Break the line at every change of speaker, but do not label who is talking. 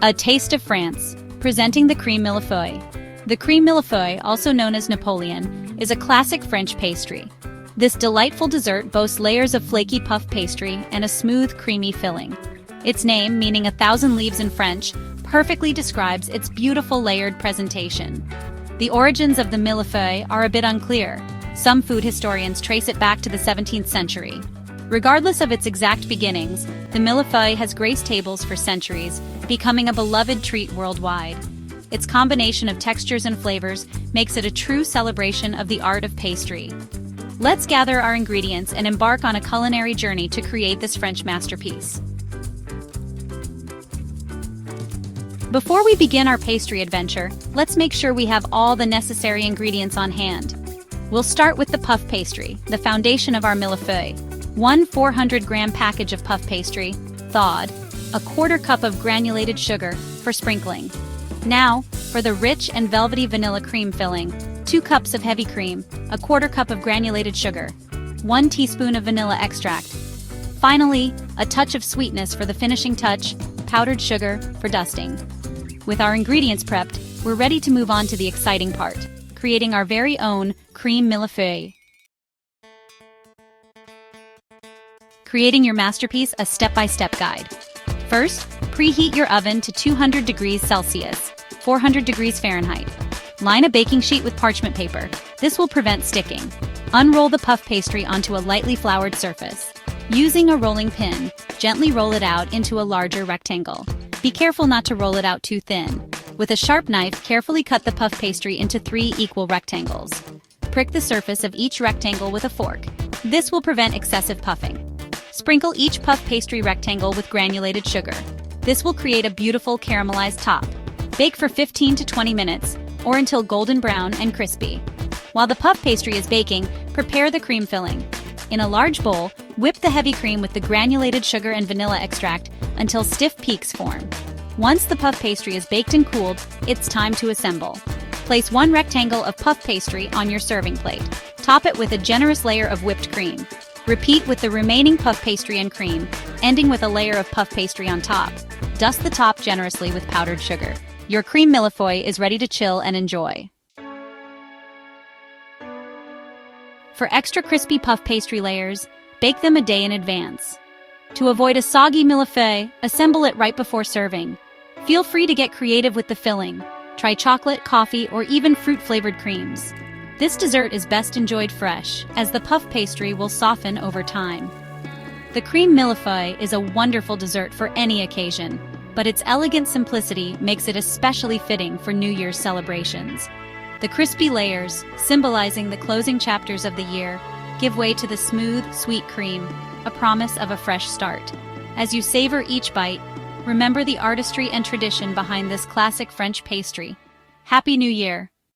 A taste of France, presenting the crème millefeuille. The crème millefeuille, also known as Napoleon, is a classic French pastry. This delightful dessert boasts layers of flaky puff pastry and a smooth, creamy filling. Its name, meaning 1,000 leaves in French, perfectly describes its beautiful layered presentation. The origins of the millefeuille are a bit unclear. Some food historians trace it back to the 17th century. Regardless of its exact beginnings, the millefeuille has graced tables for centuries, becoming a beloved treat worldwide. Its combination of textures and flavors makes it a true celebration of the art of pastry. Let's gather our ingredients and embark on a culinary journey to create this French masterpiece. Before we begin our pastry adventure, let's make sure we have all the necessary ingredients on hand. We'll start with the puff pastry, the foundation of our millefeuille. 1 400-gram package of puff pastry, thawed, 1/4 cup of granulated sugar for sprinkling. Now, for the rich and velvety vanilla cream filling, 2 cups of heavy cream, 1/4 cup of granulated sugar, 1 teaspoon of vanilla extract. Finally, a touch of sweetness for the finishing touch, powdered sugar for dusting. With our ingredients prepped, we're ready to move on to the exciting part, creating our very own crème millefeuille. Creating your masterpiece, a step-by-step guide. First, preheat your oven to 200 degrees Celsius, 400 degrees Fahrenheit. Line a baking sheet with parchment paper. This will prevent sticking. Unroll the puff pastry onto a lightly floured surface. Using a rolling pin, gently roll it out into a larger rectangle. Be careful not to roll it out too thin. With a sharp knife, carefully cut the puff pastry into 3 equal rectangles. Prick the surface of each rectangle with a fork. This will prevent excessive puffing. Sprinkle each puff pastry rectangle with granulated sugar. This will create a beautiful caramelized top. Bake for 15 to 20 minutes, or until golden brown and crispy. While the puff pastry is baking, prepare the cream filling. In a large bowl, whip the heavy cream with the granulated sugar and vanilla extract until stiff peaks form. Once the puff pastry is baked and cooled, it's time to assemble. Place 1 rectangle of puff pastry on your serving plate. Top it with a generous layer of whipped cream. Repeat with the remaining puff pastry and cream, ending with a layer of puff pastry on top. Dust the top generously with powdered sugar. Your crème millefeuille is ready to chill and enjoy. For extra crispy puff pastry layers, bake them a day in advance. To avoid a soggy millefeuille, assemble it right before serving. Feel free to get creative with the filling. Try chocolate, coffee, or even fruit-flavored creams. This dessert is best enjoyed fresh, as the puff pastry will soften over time. The crème millefeuille is a wonderful dessert for any occasion, but its elegant simplicity makes it especially fitting for New Year's celebrations. The crispy layers, symbolizing the closing chapters of the year, give way to the smooth, sweet cream, a promise of a fresh start. As you savor each bite, remember the artistry and tradition behind this classic French pastry. Happy New Year!